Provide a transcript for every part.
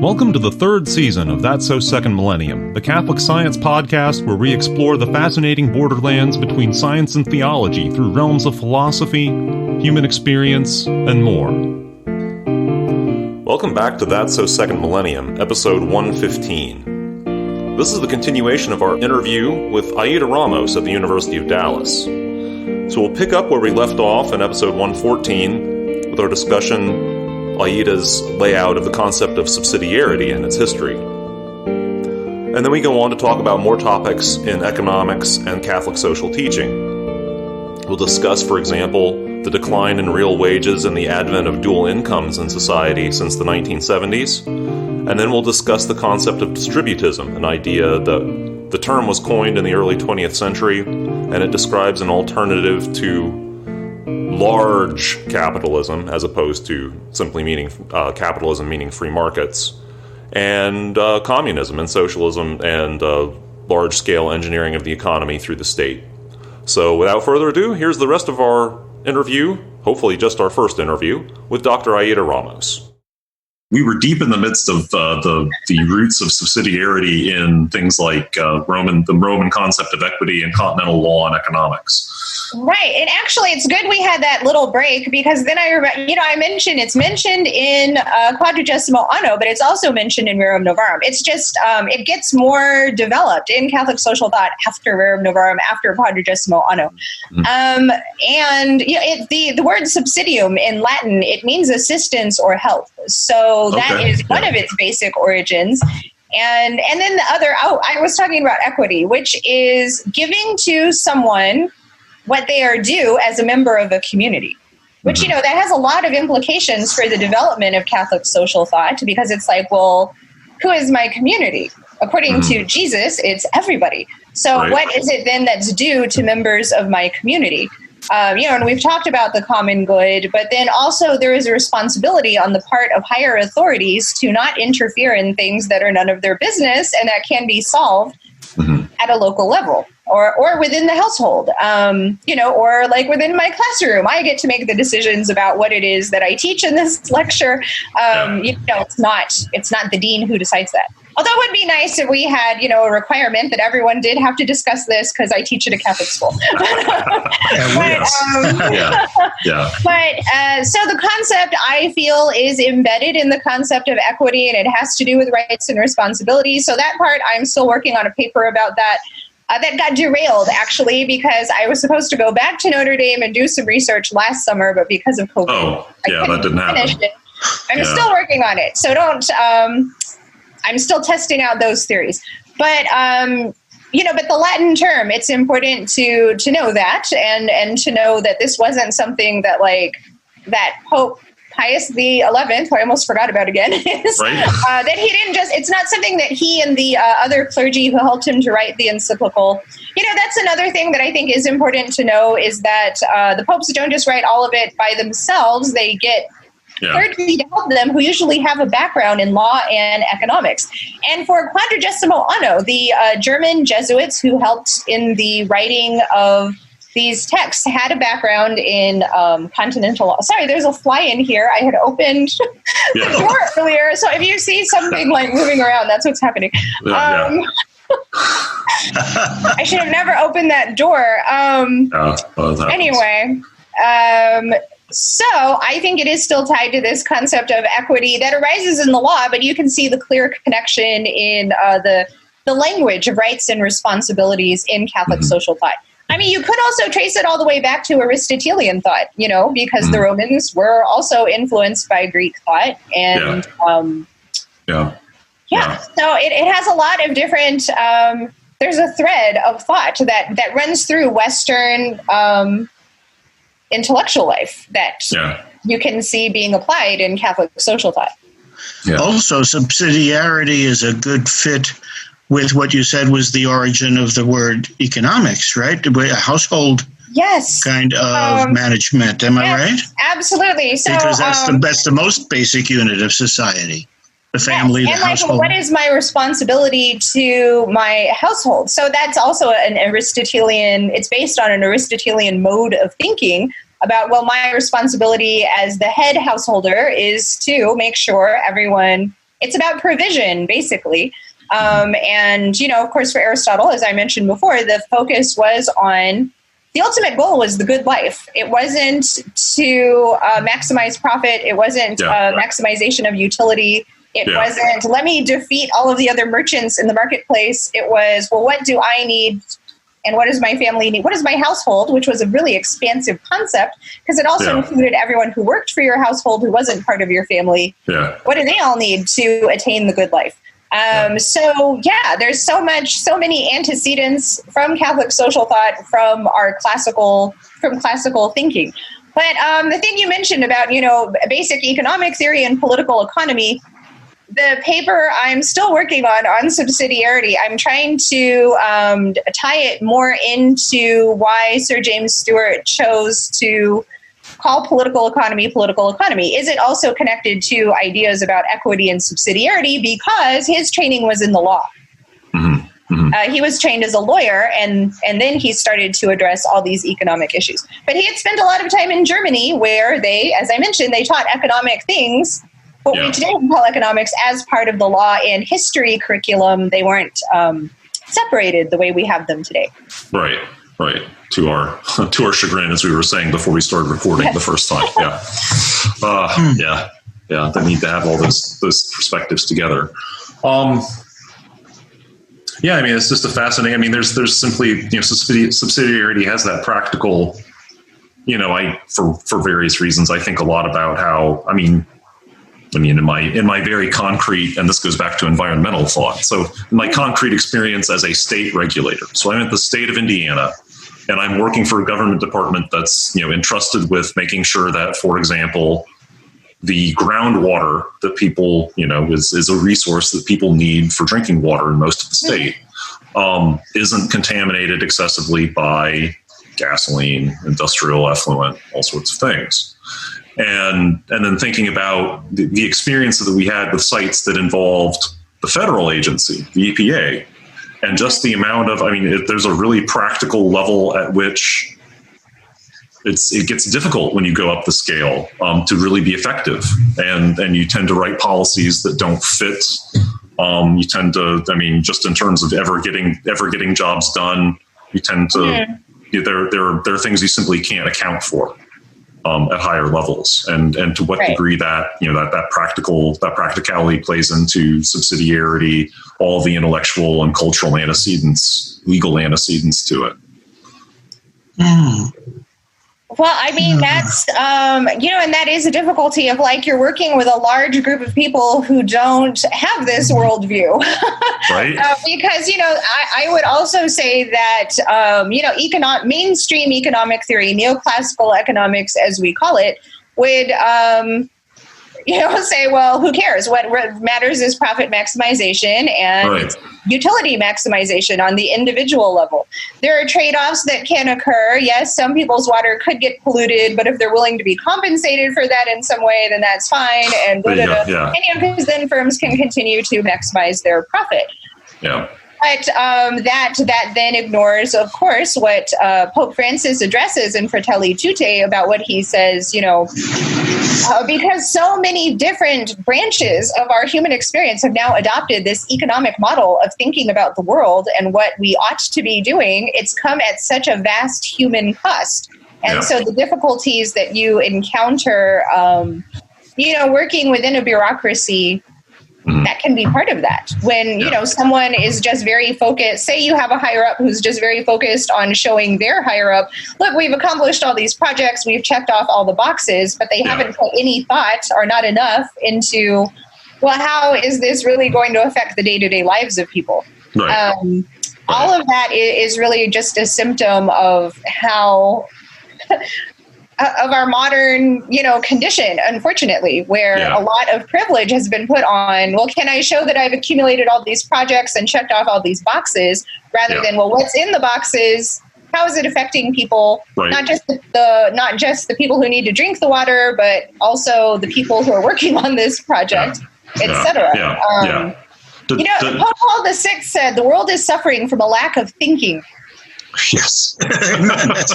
Welcome to the third season of That's So Second Millennium, the Catholic Science podcast where we explore the fascinating borderlands between science and theology through realms of philosophy, human experience, and more. Welcome back to That's So Second Millennium, episode 115. This is the continuation of our interview with Aida Ramos at the University of Dallas. So we'll pick up where we left off in episode 114 with our discussion Aida's layout of the concept of subsidiarity and its history. And then we go on to talk about more topics in economics and Catholic social teaching. We'll discuss, for example, the decline in real wages and the advent of dual incomes in society since the 1970s. And then we'll discuss the concept of distributism, an idea that the term was coined in the early 20th century, and it describes an alternative to large capitalism, as opposed to simply meaning capitalism meaning free markets, and communism and socialism and large-scale engineering of the economy through the state. So without further ado, here's the rest of our interview, hopefully just our first interview, with Dr. Aida Ramos. We were deep in the midst of the roots of subsidiarity in things like the Roman concept of equity and continental law and economics. Right. And actually, it's good we had that little break, because then I remember, I mentioned it's mentioned in Quadragesimo Anno, but it's also mentioned in Rerum Novarum. It's just, it gets more developed in Catholic social thought after Rerum Novarum, after Quadragesimo Anno. Mm-hmm. And the word subsidium in Latin, it means assistance or help. So that is one of its basic origins. And then the other, I was talking about equity, which is giving to someone what they are due as a member of a community, which, that has a lot of implications for the development of Catholic social thought, because it's like, well, who is my community? According to Jesus, it's everybody. So what is it then that's due to members of my community? And we've talked about the common good, but then also there is a responsibility on the part of higher authorities to not interfere in things that are none of their business and that can be solved at a local level or within the household, or like within my classroom. I get to make the decisions about what it is that I teach in this lecture. It's not the dean who decides that. Although it would be nice if we had, a requirement that everyone did have to discuss this, because I teach at a Catholic school. So the concept, I feel, is embedded in the concept of equity, and it has to do with rights and responsibilities. So that part, I'm still working on a paper about that. That got derailed, actually, because I was supposed to go back to Notre Dame and do some research last summer, but because of COVID, that didn't happen. I'm still working on it. So I'm still testing out those theories. But, but the Latin term, it's important to know that and to know that this wasn't something that that Pope Pius XI, who I almost forgot about again, that he didn't it's not something that he and the other clergy who helped him to write the encyclical. That's another thing that I think is important to know, is that the popes don't just write all of it by themselves. They get clergy to help them, who usually have a background in law and economics. And for Quadragesimo Anno, the German Jesuits who helped in the writing of these texts had a background in continental law. Sorry, there's a fly in here. I had opened the door earlier. So if you see something moving around, that's what's happening. I should have never opened that door. Anyway. So I think it is still tied to this concept of equity that arises in the law, but you can see the clear connection in the language of rights and responsibilities in Catholic social thought. I mean, you could also trace it all the way back to Aristotelian thought, because the Romans were also influenced by Greek thought. And so it has a lot of different, there's a thread of thought that runs through Western intellectual life that you can see being applied in Catholic social thought. Also, subsidiarity is a good fit with what you said was the origin of the word economics, right? A household kind of management. Am I right? Absolutely. So, because that's the most basic unit of society. The family, the household. What is my responsibility to my household? So that's also an Aristotelian, it's based on an Aristotelian mode of thinking about, well, my responsibility as the head householder is to make sure everyone it's about provision, basically. And, of course, for Aristotle, as I mentioned before, the focus was on the ultimate goal was the good life. It wasn't to maximize profit. It wasn't maximization of utility. It wasn't, let me defeat all of the other merchants in the marketplace. It was, well, what do I need? And what does my family need? What does my household, which was a really expansive concept, because it also included everyone who worked for your household who wasn't part of your family. Yeah. What do they all need to attain the good life? So there's so many antecedents from Catholic social thought, from classical thinking. But the thing you mentioned about, basic economic theory and political economy, the paper I'm still working on subsidiarity, I'm trying to tie it more into why Sir James Stewart chose to call political economy. Is it also connected to ideas about equity and subsidiarity? Because his training was in the law. Mm-hmm. Mm-hmm. He was trained as a lawyer, and then he started to address all these economic issues. But he had spent a lot of time in Germany, where they, as I mentioned, they taught economic things, what we today call economics, as part of the law and history curriculum. They weren't separated the way we have them today. Right. To our chagrin, as we were saying before we started recording the first time. They need to have all those perspectives together. It's just a fascinating. I mean, there's simply, subsidiarity has that practical. For various reasons, I think a lot about how. In my very concrete, and this goes back to environmental thought. So in my concrete experience as a state regulator. So I'm at the state of Indiana, and I'm working for a government department that's, entrusted with making sure that, for example, the groundwater that people, is a resource that people need for drinking water in most of the state, isn't contaminated excessively by gasoline, industrial effluent, all sorts of things. And then thinking about the experience that we had with sites that involved the federal agency, the EPA, and just the amount of, there's a really practical level at which it gets difficult when you go up the scale to really be effective. And you tend to write policies that don't fit. You tend to, just in terms of ever getting jobs done, you tend to, there are things you simply can't account for. At higher levels, and to what degree that that practicality plays into subsidiarity, all the intellectual and cultural antecedents, legal antecedents to it. Well, that's, and that is a difficulty of, you're working with a large group of people who don't have this worldview. Right. Because, I would also say that, mainstream economic theory, neoclassical economics, as we call it, would, say, well, who cares? What matters is profit maximization and utility maximization on the individual level. There are trade-offs that can occur. Yes, some people's water could get polluted, but if they're willing to be compensated for that in some way, then that's fine. And because then firms can continue to maximize their profit. Yeah. But that then ignores, of course, what Pope Francis addresses in Fratelli Tutte about what he says, because so many different branches of our human experience have now adopted this economic model of thinking about the world and what we ought to be doing. It's come at such a vast human cost. And so the difficulties that you encounter, working within a bureaucracy, that can be part of that. When, someone is just very focused, say you have a higher up who's just very focused on showing their higher up, look, we've accomplished all these projects, we've checked off all the boxes, but they haven't put any thought or not enough into, well, how is this really going to affect the day-to-day lives of people? Right. All of that is really just a symptom of how... of our modern, condition, unfortunately, where a lot of privilege has been put on, well, can I show that I've accumulated all these projects and checked off all these boxes, rather than, well, what's in the boxes? How is it affecting people? Right. Not just the people who need to drink the water, but also the people who are working on this project, etc. Pope Paul VI said the world is suffering from a lack of thinking. Yes. That's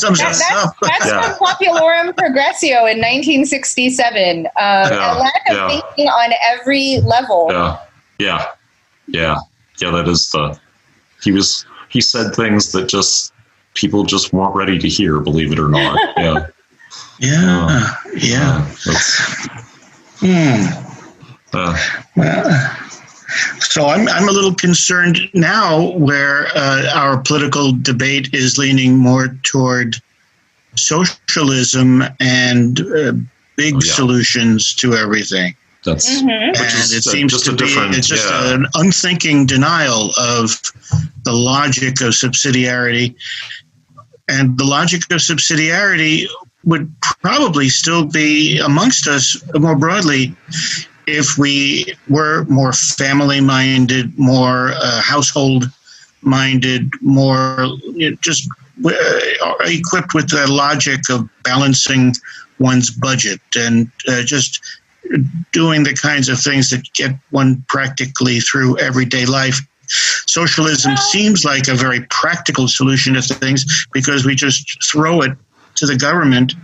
from Populorum Progressio in 1967. A lack of thinking on every level. Yeah. That is he said things that just people just weren't ready to hear, believe it or not. So I'm a little concerned now where our political debate is leaning more toward socialism and big solutions to everything. That's and it seems just to be it's just an unthinking denial of the logic of subsidiarity. And the logic of subsidiarity would probably still be amongst us more broadly if we were more family-minded, more household-minded, more just equipped with the logic of balancing one's budget and just doing the kinds of things that get one practically through everyday life. Socialism seems like a very practical solution to things because we just throw it to the government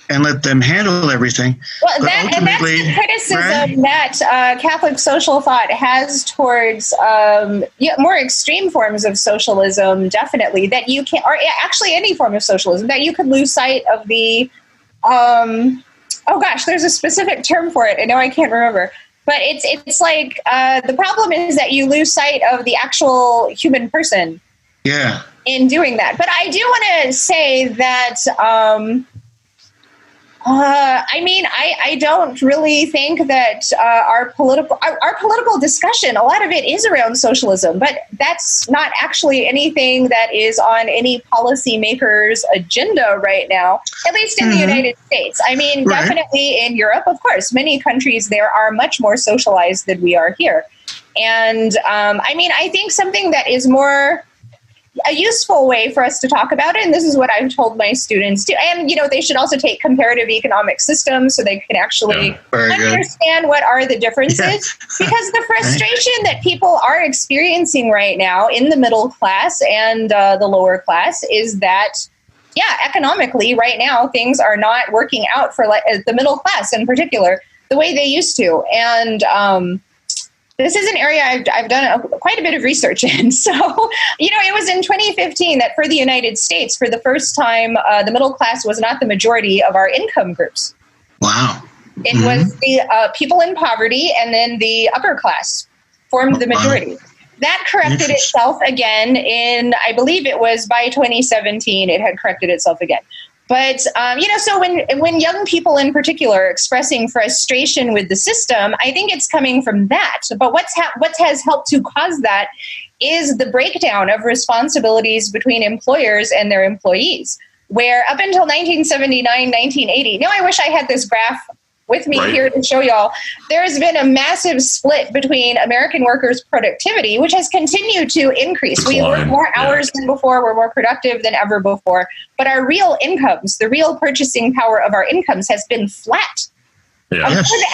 and let them handle everything. Well, that's the criticism that Catholic social thought has towards more extreme forms of socialism, definitely, that you can, or actually any form of socialism, that you could lose sight of the, there's a specific term for it. I know I can't remember. But it's like the problem is that you lose sight of the actual human person in doing that. But I do want to say that, I don't really think that our political discussion, a lot of it is around socialism, but that's not actually anything that is on any policymaker's agenda right now, at least in the United States. I mean, definitely in Europe, of course, many countries there are much more socialized than we are here. And I think something that is more a useful way for us to talk about it, and this is what I've told my students too, and they should also take comparative economic systems so they can actually understand what are the differences, because the frustration that people are experiencing right now in the middle class and the lower class is that economically right now things are not working out for the middle class in particular the way they used to. And this is an area I've done quite a bit of research in. So, it was in 2015 that for the United States, for the first time, the middle class was not the majority of our income groups. Wow. It was the people in poverty, and then the upper class formed the majority. That corrected itself again I believe it was by 2017, it had corrected itself again. But, so when young people in particular are expressing frustration with the system, I think it's coming from that. But what has helped to cause that is the breakdown of responsibilities between employers and their employees, where up until 1979, 1980, now I wish I had this graph with me here to show y'all, there has been a massive split between American workers' productivity, which has continued to increase. We work more hours than before. We're more productive than ever before. But our real incomes, the real purchasing power of our incomes has been flat. For the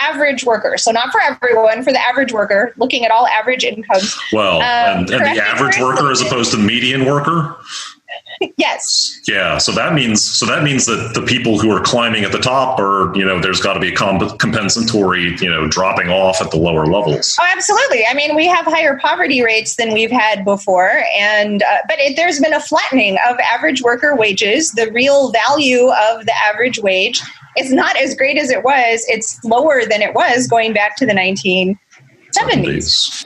average worker, so not for everyone, for the average worker, looking at all average incomes. Well, and the average worker as opposed to the median worker? Yes. Yeah. So that means that the people who are climbing at the top are, there's got to be a compensatory, dropping off at the lower levels. Oh, absolutely. I mean, we have higher poverty rates than we've had before. And but there's been a flattening of average worker wages. The real value of the average wage is not as great as it was. It's lower than it was going back to the 1970s.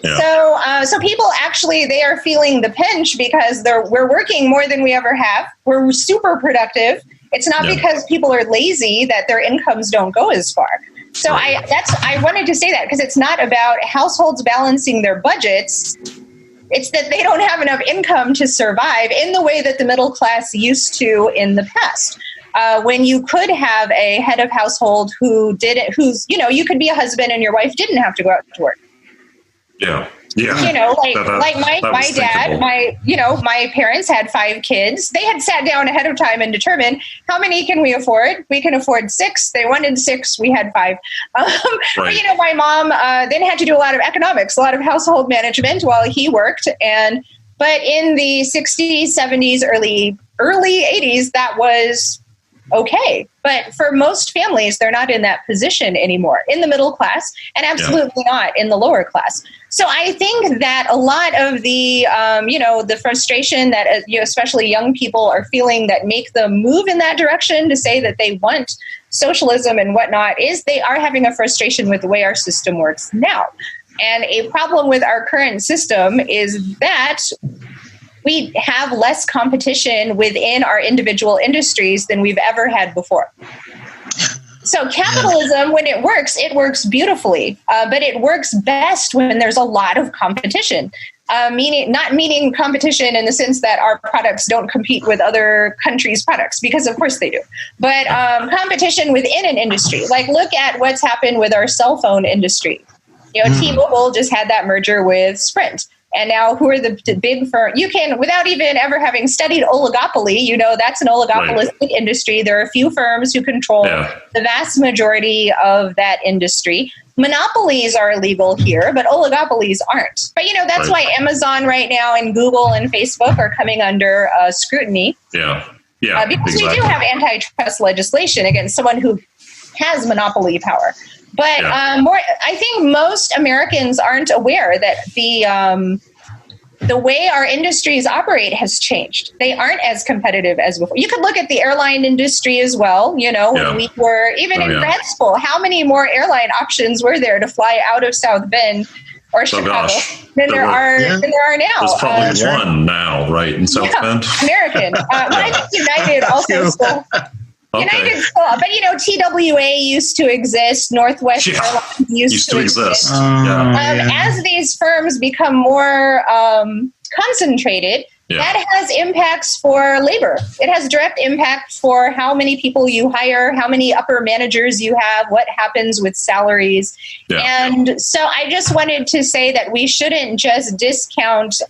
Yeah. So people actually, they are feeling the pinch because we're working more than we ever have. We're super productive. It's not because people are lazy that their incomes don't go as far. So I wanted to say that because it's not about households balancing their budgets. It's that they don't have enough income to survive in the way that the middle class used to in the past. When you could have a head of household you could be a husband and your wife didn't have to go out to work. Yeah. My dad, my parents had 5 kids. They had sat down ahead of time and determined how many can we afford? We can afford 6. They wanted 6. We had 5. But, my mom then had to do a lot of economics, a lot of household management while he worked. And But in the 60s, 70s, early 80s, that was okay. But for most families, they're not in that position anymore in the middle class, and absolutely not in the lower class. So I think that a lot of the, the frustration that especially young people are feeling that make them move in that direction to say that they want socialism and whatnot is they are having a frustration with the way our system works now. And a problem with our current system is that we have less competition within our individual industries than we've ever had before. So capitalism, when it works beautifully, but it works best when there's a lot of competition. Not meaning competition in the sense that our products don't compete with other countries' products, because of course they do. But competition within an industry. Like, look at what's happened with our cell phone industry. T-Mobile just had that merger with Sprint. And now who are the big firms? You can, without even ever having studied oligopoly, that's an oligopolistic industry. There are a few firms who control the vast majority of that industry. Monopolies are illegal here, but oligopolies aren't. But, that's why Amazon right now and Google and Facebook are coming under scrutiny. Because we do have antitrust legislation against someone who has monopoly power. But I think most Americans aren't aware that the way our industries operate has changed. They aren't as competitive as before. You could look at the airline industry as well. When we were even in grad school, how many more airline options were there to fly out of South Bend or Chicago than there are now? There's probably one now, right, in South Bend? American. I think United also still. United, but TWA used to exist. Northwest Airlines used to exist. As these firms become more concentrated, that has impacts for labor. It has direct impact for how many people you hire, how many upper managers you have, what happens with salaries. And so I just wanted to say that we shouldn't just discount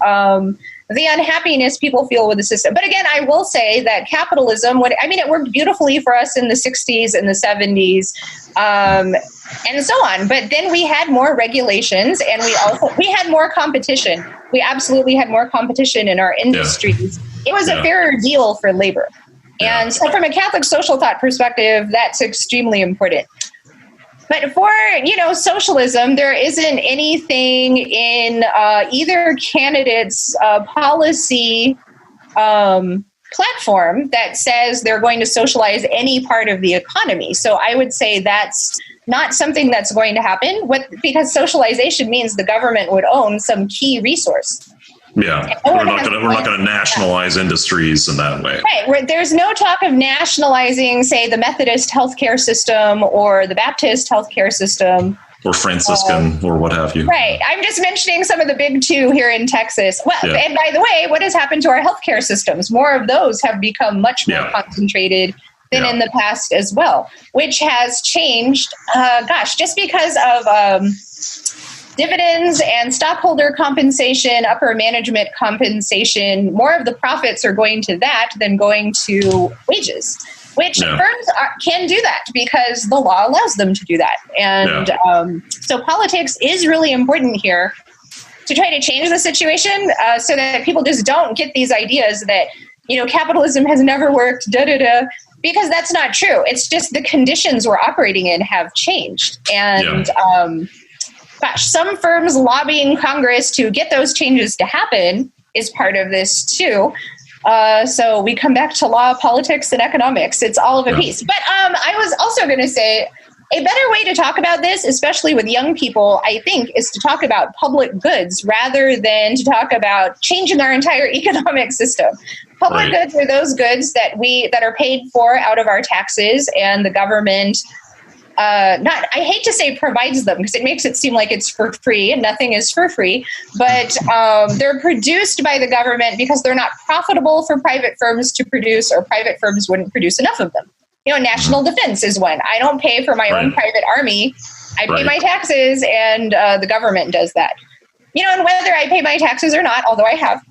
the unhappiness people feel with the system. But again, I will say that capitalism, it worked beautifully for us in the 60s and the 70s and so on. But then we had more regulations, and we had more competition. We absolutely had more competition in our industries. It was a fairer deal for labor. And so from a Catholic social thought perspective, that's extremely important. But for, socialism, there isn't anything in either candidate's policy platform that says they're going to socialize any part of the economy. So I would say that's not something that's going to happen, because socialization means the government would own some key resource. Yeah, we're not going to nationalize industries in that way. Right. There's no talk of nationalizing, say, the Methodist healthcare system or the Baptist healthcare system. Or Franciscan or what have you. Right. I'm just mentioning some of the big two here in Texas. Well, and by the way, what has happened to our healthcare systems? More of those have become much more concentrated than in the past as well, which has changed, just because of dividends and stockholder compensation, upper management compensation. More of the profits are going to that than going to wages, which firms can do that because the law allows them to do that. And so politics is really important here to try to change the situation so that people just don't get these ideas that, capitalism has never worked, because that's not true. It's just the conditions we're operating in have changed. And some firms lobbying Congress to get those changes to happen is part of this too. So we come back to law, politics, and economics. It's all of a piece. But I was also going to say a better way to talk about this, especially with young people, I think, is to talk about public goods rather than to talk about changing our entire economic system. Public goods are those goods that are paid for out of our taxes, and the government I hate to say provides them because it makes it seem like it's for free, and nothing is for free, but they're produced by the government because they're not profitable for private firms to produce, or private firms wouldn't produce enough of them. National defense is one. I don't pay for my own private army. I pay my taxes, and the government does that. And whether I pay my taxes or not, although I have,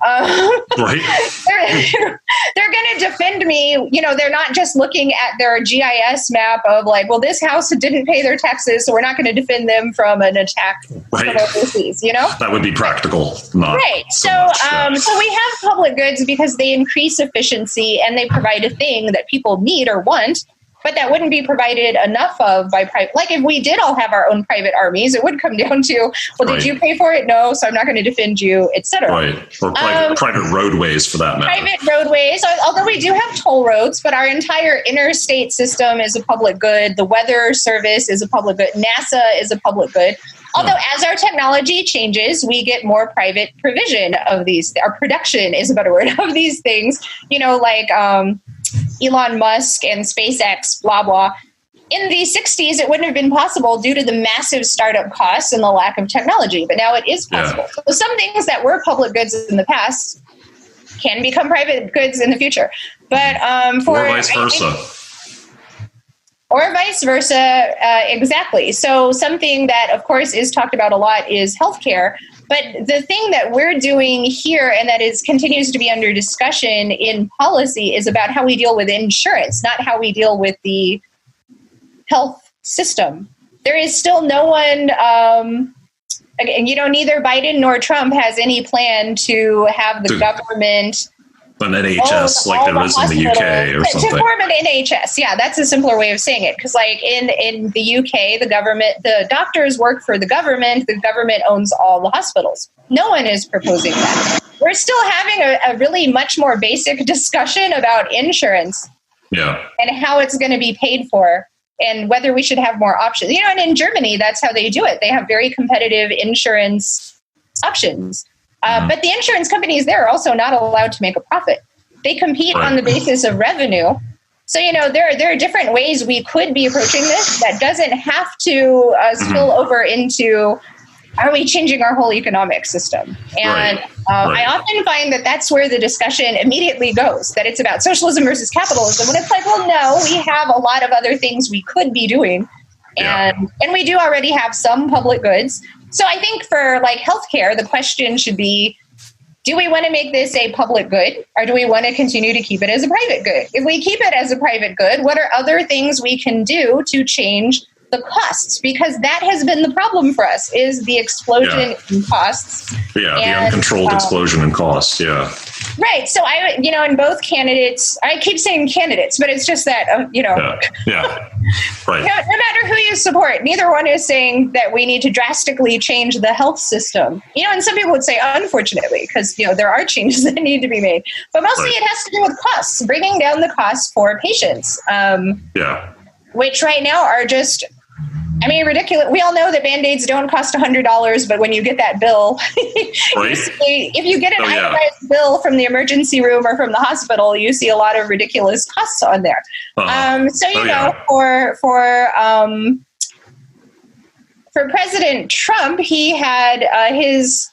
they're going to defend me. You know, they're not just looking at their GIS map of like, well, this house didn't pay their taxes, so we're not going to defend them from an attack from overseas, you know? That would be practical. Right. So we have public goods because they increase efficiency and they provide a thing that people need or want, but that wouldn't be provided enough of by private. Like if we did all have our own private armies, it would come down to, well, did you pay for it? No, so I'm not going to defend you, etc. Right. Or private roadways for that matter. Private roadways, although we do have toll roads, but our entire interstate system is a public good. The weather service is a public good. NASA is a public good. Although as our technology changes, we get more private provision of these. Our production is a better word of these things, you know, like Elon Musk and SpaceX, blah, blah. In the 60s, it wouldn't have been possible due to the massive startup costs and the lack of technology. But now it is possible. Yeah. So some things that were public goods in the past can become private goods in the future. But or vice versa. Or vice versa, exactly. So something that, of course, is talked about a lot is healthcare. But the thing that we're doing here and that continues to be under discussion in policy is about how we deal with insurance, not how we deal with the health system. There is still no one, you know, neither Biden nor Trump has any plan to have the government... An NHS like there is in the UK or something. To form an NHS, yeah, that's a simpler way of saying it. Because like in the UK, the doctors work for the government owns all the hospitals. No one is proposing that. We're still having a really much more basic discussion about insurance and how it's going to be paid for and whether we should have more options. You know, and in Germany, that's how they do it. They have very competitive insurance options. But the insurance companies there are also not allowed to make a profit. They compete on the basis of revenue. So, you know, there are different ways we could be approaching this that doesn't have to spill over into, are we changing our whole economic system? And I often find that that's where the discussion immediately goes, that it's about socialism versus capitalism. When it's like, well, no, we have a lot of other things we could be doing. And we do already have some public goods. So I think for like healthcare, the question should be, do we want to make this a public good or do we want to continue to keep it as a private good? If we keep it as a private good, what are other things we can do to change the costs? Because that has been the problem for us, is the explosion in costs. Yeah, the uncontrolled explosion in costs, Right. So in both candidates, I keep saying candidates, but it's just that, right. No matter who you support, neither one is saying that we need to drastically change the health system. You know, and some people would say, unfortunately, because, there are changes that need to be made. But mostly it has to do with costs, bringing down the costs for patients. Which right now are just... ridiculous. We all know that Band-Aids don't cost $100, but when you get that bill, if you get an itemized bill from the emergency room or from the hospital, you see a lot of ridiculous costs on there. For President Trump, he had his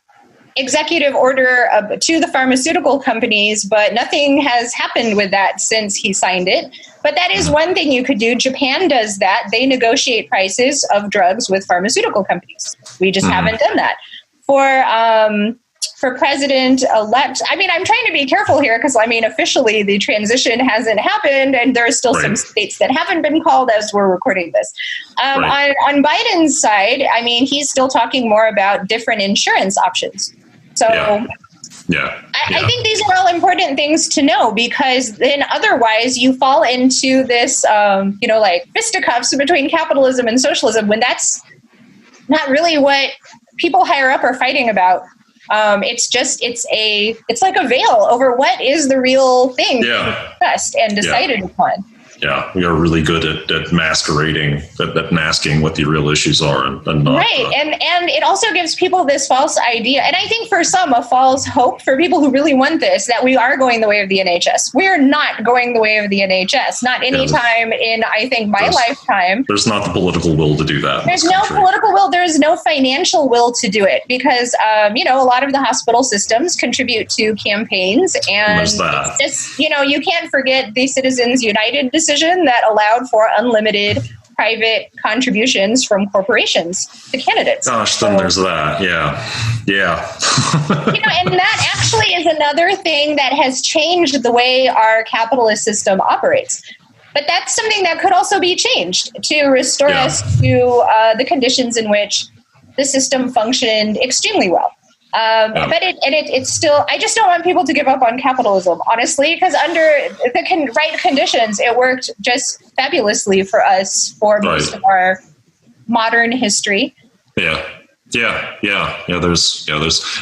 executive order to the pharmaceutical companies, but nothing has happened with that since he signed it. But that is one thing you could do. Japan does that. They negotiate prices of drugs with pharmaceutical companies. We just haven't done that. For President-elect, I'm trying to be careful here because, officially the transition hasn't happened and there are still some states that haven't been called as we're recording this. On Biden's side, he's still talking more about different insurance options. So I think these are all important things to know, because then otherwise you fall into this, like fisticuffs between capitalism and socialism, when that's not really what people higher up are fighting about. It's like a veil over what is the real thing discussed and decided upon. Yeah, we are really good at masquerading, at masking what the real issues are, and not, and it also gives people this false idea, and I think for some a false hope for people who really want this, that we are going the way of the NHS. We're not going the way of the NHS, not anytime in, I think, my lifetime. There's not the political will to do that. There's no political will. There's no financial will to do it, because a lot of the hospital systems contribute to campaigns, and it's just, you can't forget the Citizens United decision that allowed for unlimited private contributions from corporations to candidates. Gosh, then there's that. Yeah. And that actually is another thing that has changed the way our capitalist system operates. But that's something that could also be changed to restore us to the conditions in which the system functioned extremely well. But it's still, I just don't want people to give up on capitalism, honestly, because under the right conditions, it worked just fabulously for us for most of our modern history. There's,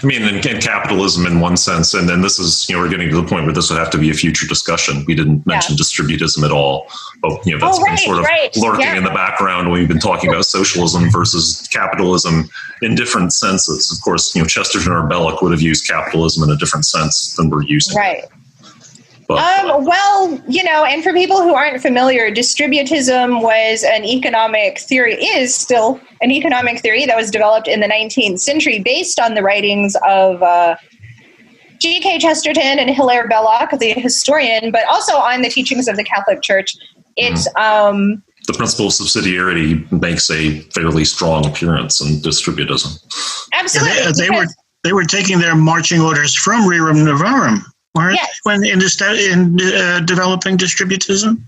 I mean, in capitalism in one sense, and then this is, we're getting to the point where this would have to be a future discussion. We didn't mention distributism at all, but that's been sort of lurking in the background when we've been talking about socialism versus capitalism in different senses. Of course, Chesterton or Belloc would have used capitalism in a different sense than we're using. Right. And for people who aren't familiar, distributism was an economic theory, is still an economic theory that was developed in the 19th century based on the writings of G.K. Chesterton and Hilaire Belloc, the historian, but also on the teachings of the Catholic Church. It's the principle of subsidiarity makes a fairly strong appearance in distributism. Absolutely. Yeah, they were taking their marching orders from Rerum Novarum. When in developing distributism?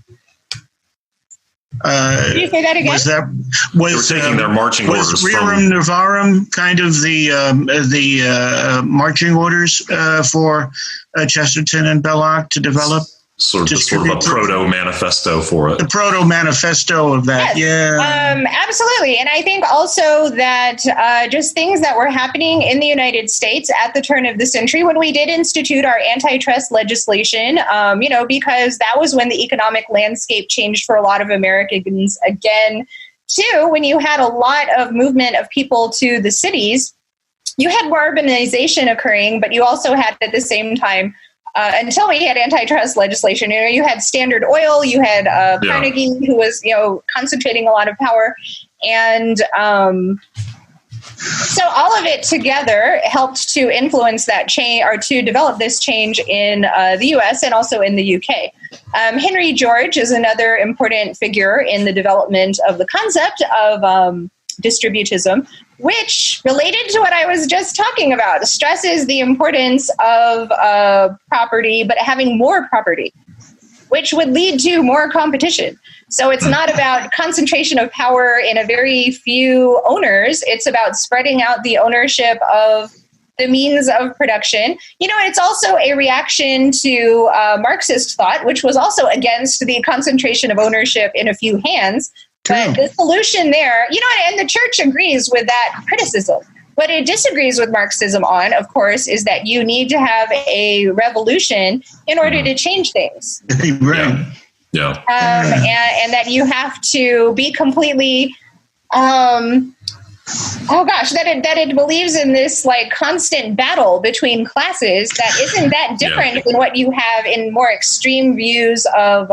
Can you say that again? They were taking their marching orders from Rerum Novarum kind of the marching orders for Chesterton and Belloc to develop? Sort of a proto-manifesto for it. The proto-manifesto of that, absolutely. And I think also that just things that were happening in the United States at the turn of the century when we did institute our antitrust legislation, because that was when the economic landscape changed for a lot of Americans again. Too, when you had a lot of movement of people to the cities, you had more urbanization occurring, but you also had at the same time until we had antitrust legislation, you had Standard Oil, you had Carnegie, who was, concentrating a lot of power. And so all of it together helped to influence that change or to develop this change in the U.S. and also in the U.K. Henry George is another important figure in the development of the concept of distributism, which, related to what I was just talking about, stresses the importance of property, but having more property, which would lead to more competition. So it's not about concentration of power in a very few owners. It's about spreading out the ownership of the means of production. It's also a reaction to Marxist thought, which was also against the concentration of ownership in a few hands. But the solution there, and the church agrees with that criticism. What it disagrees with Marxism on, of course, is that you need to have a revolution in order to change things. Right. Yeah. And that you have to be completely, that it believes in this like constant battle between classes that isn't that different than what you have in more extreme views of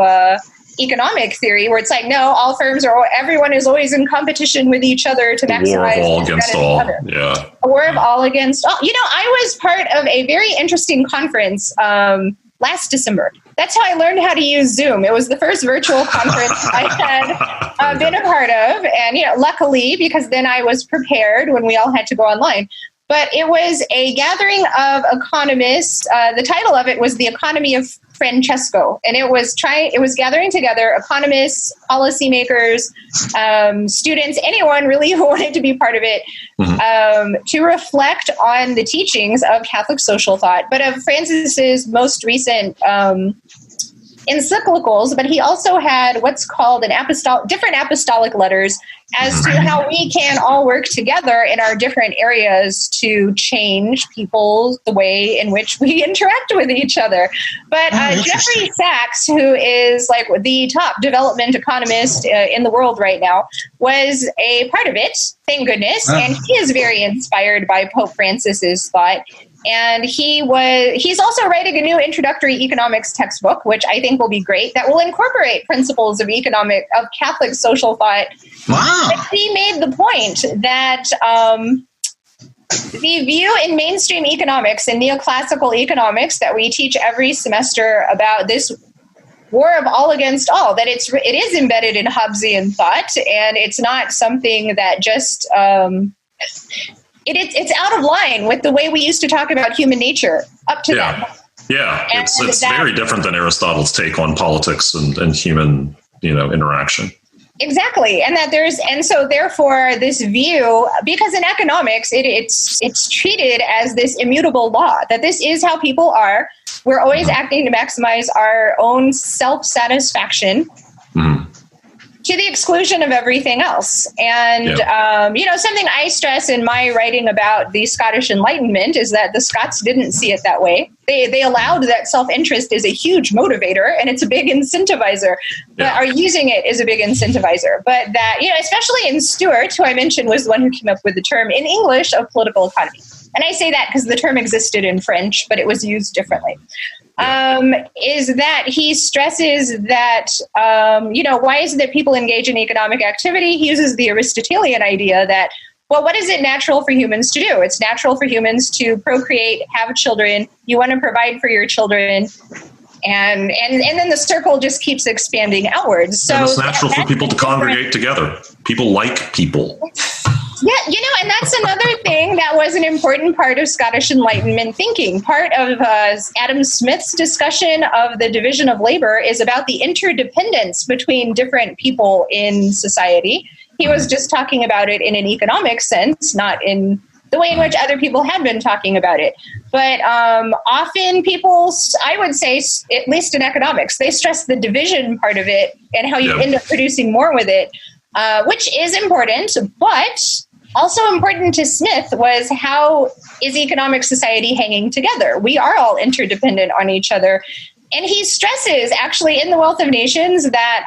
economic theory, where it's like, no, all firms everyone is always in competition with each other to maximize. War of all against all. Yeah. A war of all against all. I was part of a very interesting conference last December. That's how I learned how to use Zoom. It was the first virtual conference I had been a part of. And, luckily, because then I was prepared when we all had to go online. But it was a gathering of economists. The title of it was The Economy of Francesco, and it was gathering together economists, policymakers, students, anyone really who wanted to be part of it, to reflect on the teachings of Catholic social thought, but of Francis's most recent encyclicals. But he also had what's called different apostolic letters as to how we can all work together in our different areas to change people, the way in which we interact with each other. But Jeffrey Sachs, who is like the top development economist in the world right now, was a part of it, thank goodness. And he is very inspired by Pope Francis's thought. And he's also writing a new introductory economics textbook, which I think will be great, that will incorporate principles of Catholic social thought. Wow. But he made the point that the view in mainstream economics and neoclassical economics that we teach every semester about this war of all against all, that it is embedded in Hobbesian thought, and it's not something that just it's out of line with the way we used to talk about human nature up to that point. Yeah, it's very different than Aristotle's take on politics and human, interaction. Exactly. And so therefore this view, because in economics, it's treated as this immutable law, that this is how people are. We're always acting to maximize our own self-satisfaction to the exclusion of everything else. And, something I stress in my writing about the Scottish Enlightenment is that the Scots didn't see it that way. They allowed that self-interest is a huge motivator and it's a big incentivizer, but are using it as a big incentivizer. But that, especially in Stewart, who I mentioned was the one who came up with the term in English of political economy. And I say that because the term existed in French, but it was used differently. Is that he stresses that, why is it that people engage in economic activity? He uses the Aristotelian idea that, well, what is it natural for humans to do? It's natural for humans to procreate, have children. You want to provide for your children. And then the circle just keeps expanding outwards. So it's natural for people to congregate together. People like people. Yeah, and that's another thing that was an important part of Scottish Enlightenment thinking. Part of Adam Smith's discussion of the division of labor is about the interdependence between different people in society. He was just talking about it in an economic sense, not in the way in which other people had been talking about it. But often people, I would say, at least in economics, they stress the division part of it and how you end up producing more with it, which is important, but also important to Smith was how is economic society hanging together? We are all interdependent on each other. And he stresses actually in The Wealth of Nations that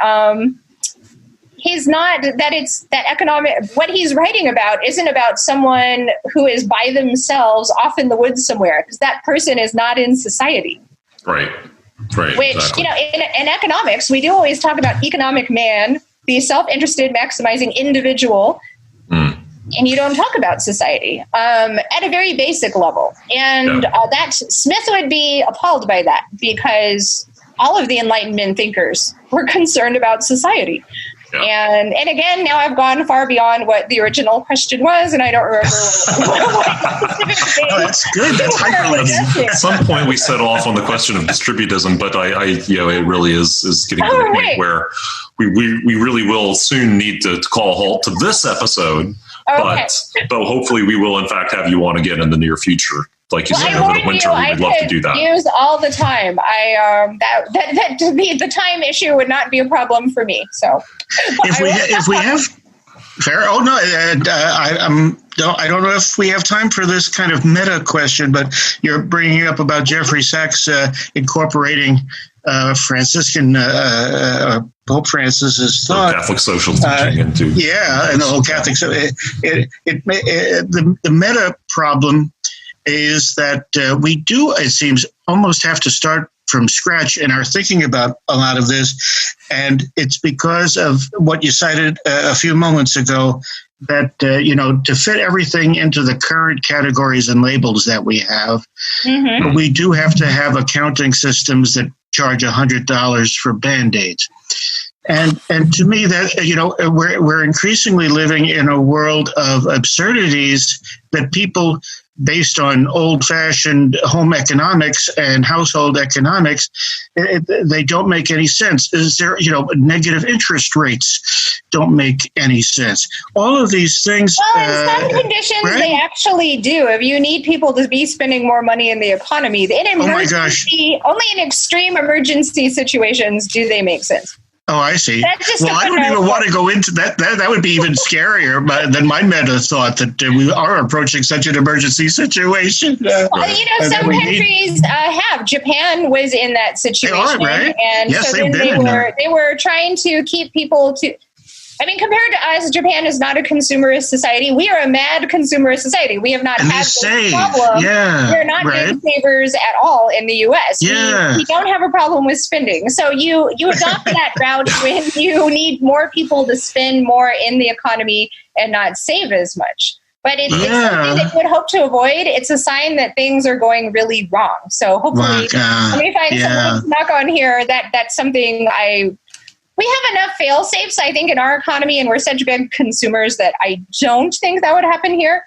what he's writing about isn't about someone who is by themselves off in the woods somewhere, because that person is not in society. Right. Which, exactly. In economics, we do always talk about economic man, the self-interested, maximizing individual. And you don't talk about society at a very basic level. And that Smith would be appalled by that, because all of the Enlightenment thinkers were concerned about society. Yeah. And again, now I've gone far beyond what the original question was, and I don't remember what that's good. That's hyperlinking. At some point, we set off on the question of distributism, but it really is getting to the point where we really will soon need to call a halt to this episode. Okay. But hopefully we will, in fact, have you on again in the near future. Like you said, over the winter, we would love to do that. Use all the time. The time issue would not be a problem for me. So, if we have fair. Oh no, I don't know if we have time for this kind of meta question, but you're bringing up about Jeffrey Sachs incorporating Franciscan Pope Francis's thought, Catholic social teaching into and the whole Catholic. So the meta problem is that we do, it seems, almost have to start from scratch in our thinking about a lot of this, and it's because of what you cited a few moments ago. That, to fit everything into the current categories and labels that we have, we do have to have accounting systems that charge $100 for Band-Aids. And to me, that, we're increasingly living in a world of absurdities that people, based on old-fashioned home economics and household economics, they don't make any sense. Is there, negative interest rates don't make any sense. All of these things. Well, in some conditions, they actually do. If you need people to be spending more money in the economy, only in extreme emergency situations do they make sense. Oh, I see. Well, I don't even want to go into that. That would be even scarier than my meta thought that we are approaching such an emergency situation. Well, some countries have. Japan was in that situation. They are, right? And yes, so they were trying to keep people to... compared to us, Japan is not a consumerist society. We are a mad consumerist society. We have not had this problem. We're not big savers at all in the U.S. We don't have a problem with spending. So you adopt that route when you need more people to spend more in the economy and not save as much. But it's something that you would hope to avoid. It's a sign that things are going really wrong. So hopefully, let me find someone to knock on here. That's something we have enough fail-safes, I think, in our economy, and we're such big consumers that I don't think that would happen here.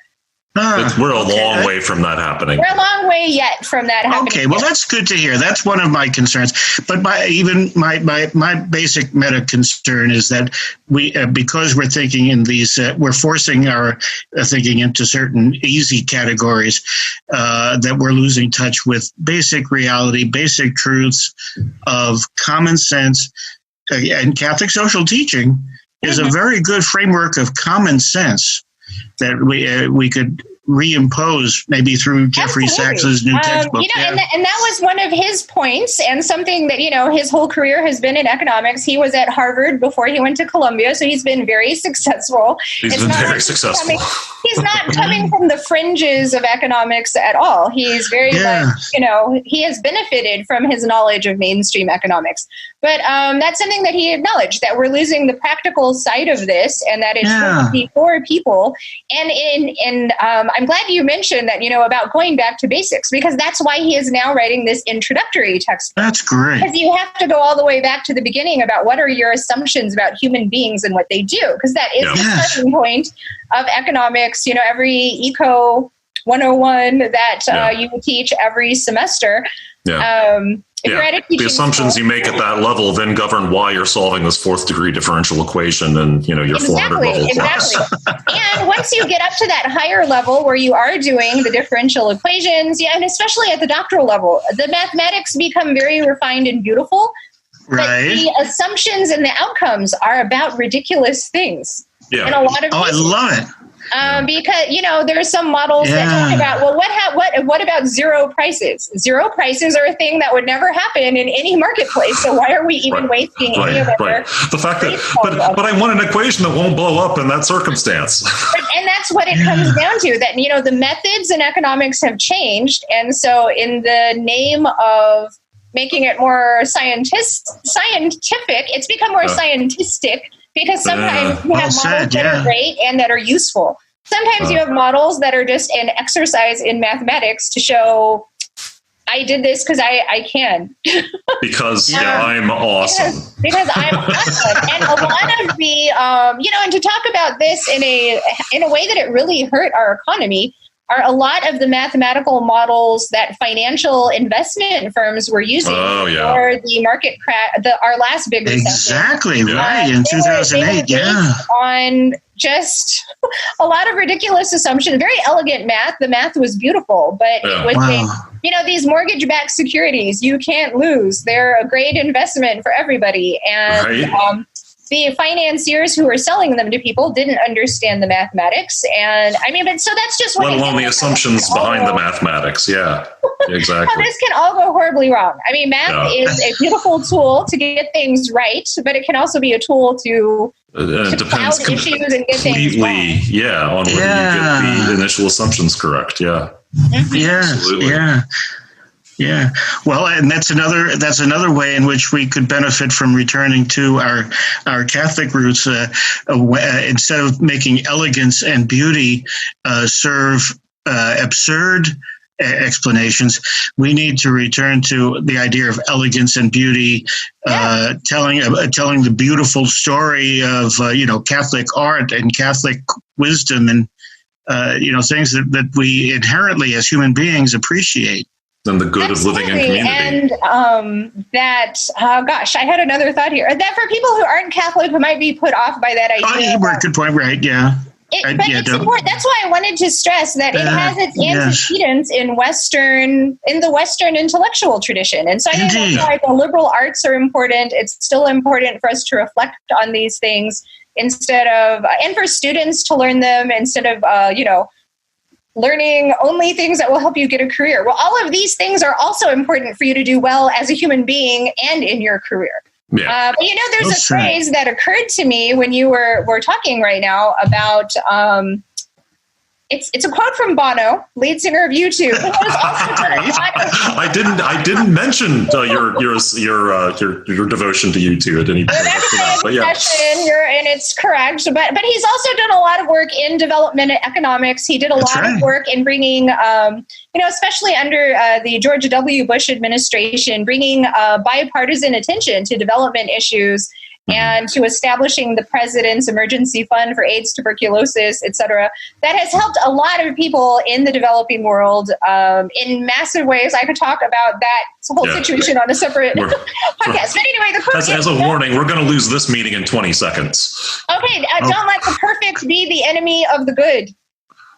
We're a long way from that happening. We're a long way yet from that happening. Okay, well, that's good to hear. That's one of my concerns. But my basic meta concern is that we, because we're thinking in these, we're forcing our thinking into certain easy categories, that we're losing touch with basic reality, basic truths of common sense. And Catholic social teaching is a very good framework of common sense that we could reimpose maybe through Jeffrey Sachs's new textbook. And that was one of his points, and something that, his whole career has been in economics. He was at Harvard before he went to Columbia, so he's been very successful. He's been very successful. He's not coming from the fringes of economics at all. He's very much, he has benefited from his knowledge of mainstream economics. But that's something that he acknowledged, that we're losing the practical side of this, and that it's going to be for people. And I'm glad you mentioned that, about going back to basics, because that's why he is now writing this introductory text. That's great. Because you have to go all the way back to the beginning about what are your assumptions about human beings and what they do, because that is the starting point of economics. Every Eco 101 that you teach every semester. The assumptions you make at that level then govern why you're solving this fourth degree differential equation and your 400 level class. And once you get up to that higher level where you are doing the differential equations, and especially at the doctoral level, the mathematics become very refined and beautiful. Right. But the assumptions and the outcomes are about ridiculous things. Yeah. In a lot of cases. I love it. Because, there are some models that talk about, what about zero prices? Zero prices are a thing that would never happen in any marketplace. So why are we even wasting any of it? The fact that, but I want an equation that won't blow up in that circumstance. And that's what it comes down to, that, the methods in economics have changed. And so in the name of making it more scientific, it's become more scientistic. Because sometimes you have models that are great and that are useful. Sometimes you have models that are just an exercise in mathematics to show, I did this because I can. Because I'm awesome. Because I'm awesome. And a lot of the, and to talk about this in a way that it really hurt our economy, are a lot of the mathematical models that financial investment firms were using for the market crash, our last big recession. Exactly, right, in 2008, on just a lot of ridiculous assumptions, very elegant math. The math was beautiful, but it was these mortgage-backed securities, you can't lose. They're a great investment for everybody. And the financiers who were selling them to people didn't understand the mathematics. And but so that's just let alone the assumptions behind the mathematics. Yeah, exactly. This can all go horribly wrong. Math is a beautiful tool to get things right, but it can also be a tool to depends issues and get things wrong. On whether you get the initial assumptions correct. Yeah. Absolutely. Yeah. Well, and that's another way in which we could benefit from returning to our Catholic roots. Instead of making elegance and beauty serve absurd explanations, we need to return to the idea of elegance and beauty, telling the beautiful story of Catholic art and Catholic wisdom and things that we inherently as human beings appreciate. And the good of living in community. And I had another thought here. That for people who aren't Catholic, who might be put off by that idea. Good point, right, yeah. It's important. That's why I wanted to stress that it has its antecedents in the Western intellectual tradition. And so I think that's why the liberal arts are important. It's still important for us to reflect on these things instead of, and for students to learn them instead of, learning only things that will help you get a career. Well, all of these things are also important for you to do well as a human being and in your career. Yeah. But there's a phrase that occurred to me when you were talking right now about It's a quote from Bono, lead singer of U2. I didn't mention your devotion to U2 at any point. But yeah, and it's correct. But he's also done a lot of work in development economics. He did a lot of work in bringing, especially under the George W. Bush administration, bringing bipartisan attention to development issues. And to establishing the President's Emergency Fund for AIDS, tuberculosis, et cetera. That has helped a lot of people in the developing world in massive ways. I could talk about that whole situation on a separate podcast. But anyway, the quote as a warning, we're going to lose this meeting in 20 seconds. Okay, don't let the perfect be the enemy of the good.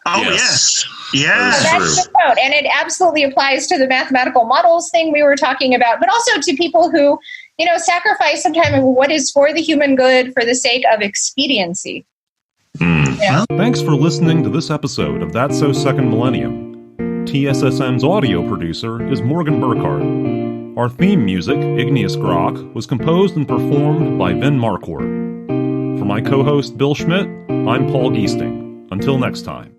Oh, yes. Yes. That's the quote. And it absolutely applies to the mathematical models thing we were talking about, but also to people who sacrifice sometimes what is for the human good for the sake of expediency. Yeah. Thanks for listening to this episode of That's So Second Millennium. TSSM's audio producer is Morgan Burkhardt. Our theme music, Igneous Grok, was composed and performed by Ben Marquardt. For my co-host Bill Schmidt, I'm Paul Giesting. Until next time.